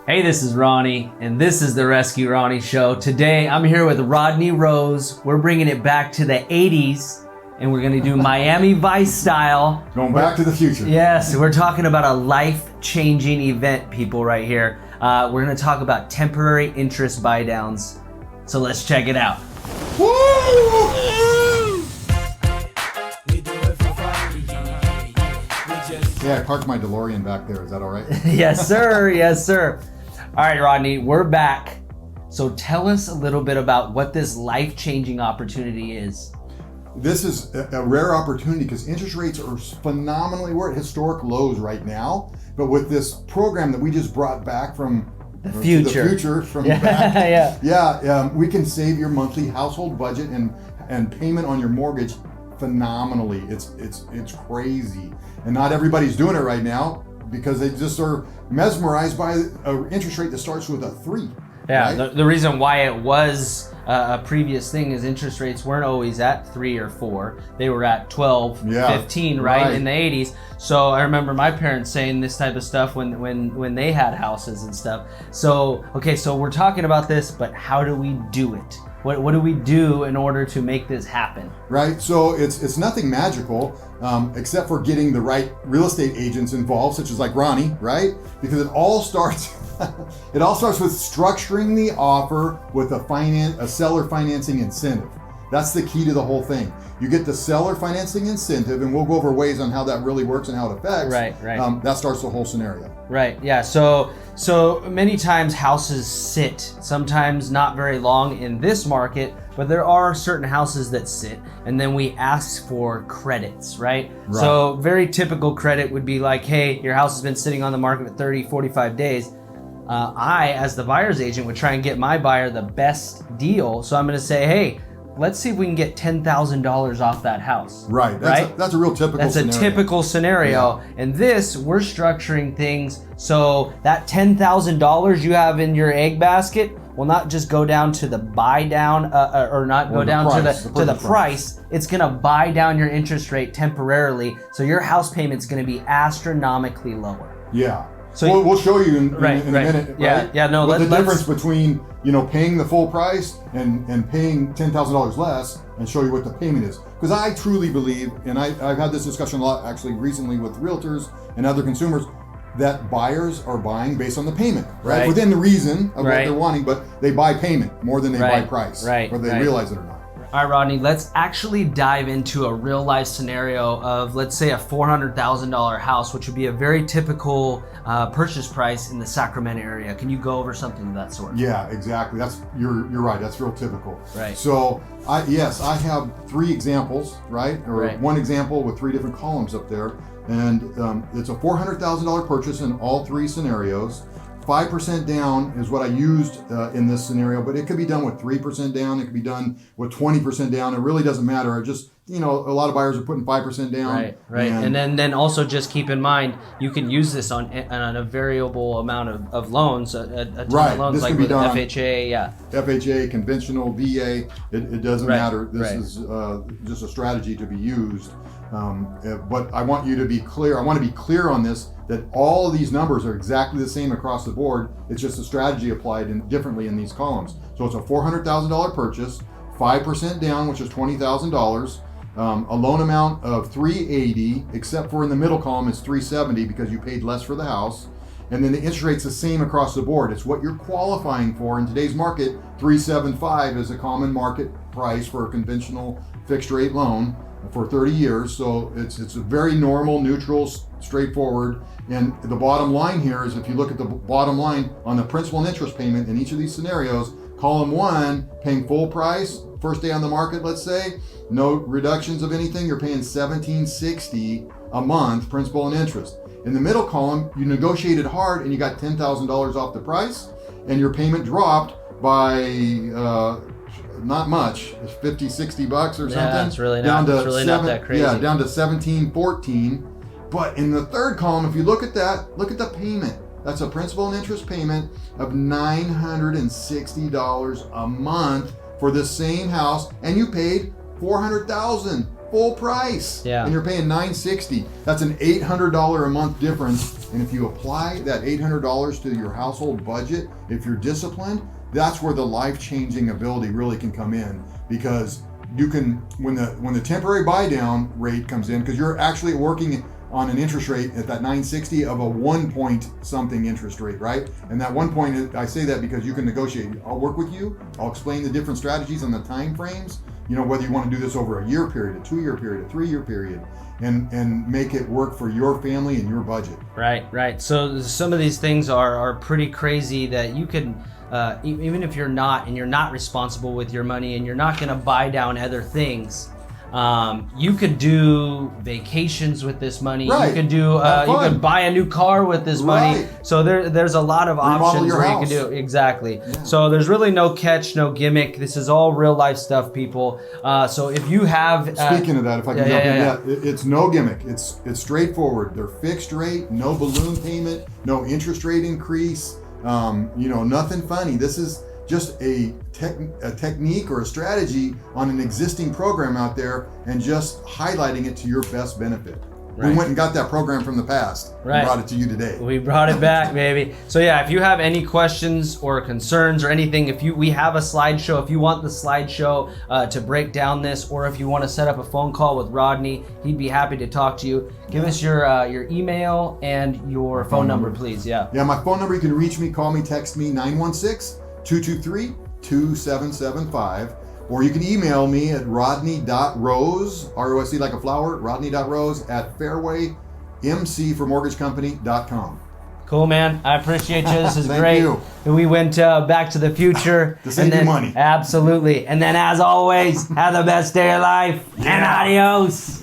Hey, this is Ronnie, and this is the Rescue Ronnie Show. Today, I'm here with Rodney Rose. We're bringing it back to the 80's, and we're going to do Miami Vice style. Going back to the future. Yes, we're talking about a life-changing event, people, right here. We're going to talk about temporary interest buy-downs. So let's check it out. Woo! Yeah, I parked my DeLorean back there. Is that all right? Yes, sir. Yes, sir. All right, Rodney, we're back. So tell us a little bit about what this life-changing opportunity is. This is a rare opportunity because interest rates are phenomenally, we're at historic lows right now. But with this program that we just brought back from the future, we can save your monthly household budget and payment on your mortgage phenomenally. It's crazy, and not everybody's doing it right now because they just are mesmerized by an interest rate that starts with a 3. Yeah, right? the reason why it was a previous thing is interest rates weren't always at 3 or 4. They were at 12, 15, right, in the 80s. So I remember my parents saying this type of stuff when they had houses and stuff. So, okay, so we're talking about this, but how do we do it? What do we do in order to make this happen? Right, so it's nothing magical except for getting the right real estate agents involved, such as like Ronnie, right? Because it all starts with structuring the offer with a seller financing incentive. That's the key to the whole thing. You get the seller financing incentive, and we'll go over ways on how that really works and how it affects. Right. That starts the whole scenario. Right, yeah, so many times houses sit, sometimes not very long in this market, but there are certain houses that sit, and then we ask for credits, right? So very typical credit would be like, hey, your house has been sitting on the market for 30, 45 days. I, as the buyer's agent, would try and get my buyer the best deal. So I'm gonna say, hey, let's see if we can get $10,000 off that house. Right. That's a real typical scenario. That's a typical scenario. Yeah. And this, we're structuring things so that $10,000 you have in your egg basket will not just go down to the buy down or not go down to the price. It's going to buy down your interest rate temporarily. So your house payment's going to be astronomically lower. Yeah. So we'll show you in a minute. Yeah. Right? The difference between paying the full price and paying $10,000 less, and show you what the payment is. Because I truly believe, and I've had this discussion a lot actually recently with realtors and other consumers, that buyers are buying based on the payment, right? Within the reason of what they're wanting, but they buy payment more than they buy price, whether they realize it or not. All right, Rodney, let's actually dive into a real life scenario of, let's say, a $400,000 house, which would be a very typical purchase price in the Sacramento area. Can you go over something of that sort? Yeah, exactly. You're right. That's real typical. Right. So I have 3 examples, right? Or one example with 3 different columns up there. And it's a $400,000 purchase in all 3 scenarios. 5% down is what I used in this scenario, but it could be done with 3% down. It could be done with 20% down. It really doesn't matter. It just, a lot of buyers are putting 5% down. Right. And then also just keep in mind, you can use this on a variable amount of loans, a ton of loans, this like can be with done FHA, FHA, conventional, VA, it doesn't matter. This is just a strategy to be used. But I want you to be clear. I want to be clear on this, that all of these numbers are exactly the same across the board. It's just a strategy applied differently in these columns. So it's a $400,000 purchase, 5% down, which is $20,000. A loan amount of $380, except for in the middle column is $370 because you paid less for the house. And then the interest rate's the same across the board. It's what you're qualifying for. In today's market, $375 is a common market price for a conventional fixed rate loan for 30 years. So it's a very normal, neutral, straightforward. And the bottom line here is, if you look at the bottom line on the principal and interest payment in each of these scenarios, column 1, paying full price, first day on the market, let's say, no reductions of anything, you're paying $1,760 a month, principal and interest. In the middle column, you negotiated hard and you got $10,000 off the price, and your payment dropped by not much. It's $50-$60 or something. Yeah, it's really not that crazy. Yeah, down to $1,714. But in the third column, if you look at that, look at the payment. That's a principal and interest payment of $960 a month for the same house, and you paid $400,000 full price. Yeah. And you're paying $960. That's an $800 a month difference. And if you apply that $800 to your household budget, if you're disciplined, that's where the life-changing ability really can come in, because you can, when the temporary buy down rate comes in, because you're actually working on an interest rate at that 960 of a 1 point something interest rate, right? And that 1 point, I say that because you can negotiate. I'll work with you. I'll explain the different strategies and the time frames, whether you want to do this over a year period, a 2-year period, a 3-year period, and make it work for your family and your budget. Right. So some of these things are pretty crazy that you can, even if you're not responsible with your money and you're not going to buy down other things, you could do vacations with this money. Right. You could do, you could buy a new car with this money. Right. So there's a lot of options where you can do. Exactly. Yeah. So there's really no catch, no gimmick. This is all real life stuff, people. So if you have, speaking of that, if I can jump in, it's no gimmick. It's straightforward. They're fixed rate, no balloon payment, no interest rate increase. Nothing funny. This is just a technique or a strategy on an existing program out there, and just highlighting it to your best benefit. Right. We went and got that program from the past and brought it to you today. We brought it back, baby. So yeah, if you have any questions or concerns or anything, we have a slideshow. If you want the slideshow to break down this, or if you want to set up a phone call with Rodney, he'd be happy to talk to you. Give us your email and your phone number, please. Yeah, my phone number, you can reach me, call me, text me, 916-223-2775. Or you can email me at rodney.rose, R-O-S-E like a flower, rodney.rose at fairwaymcformortgagecompany.com. Cool, man. I appreciate you. This is Thank great. you. We went Back to the Future. To save you money. Absolutely. And then, as always, have the best day of your life. And adios.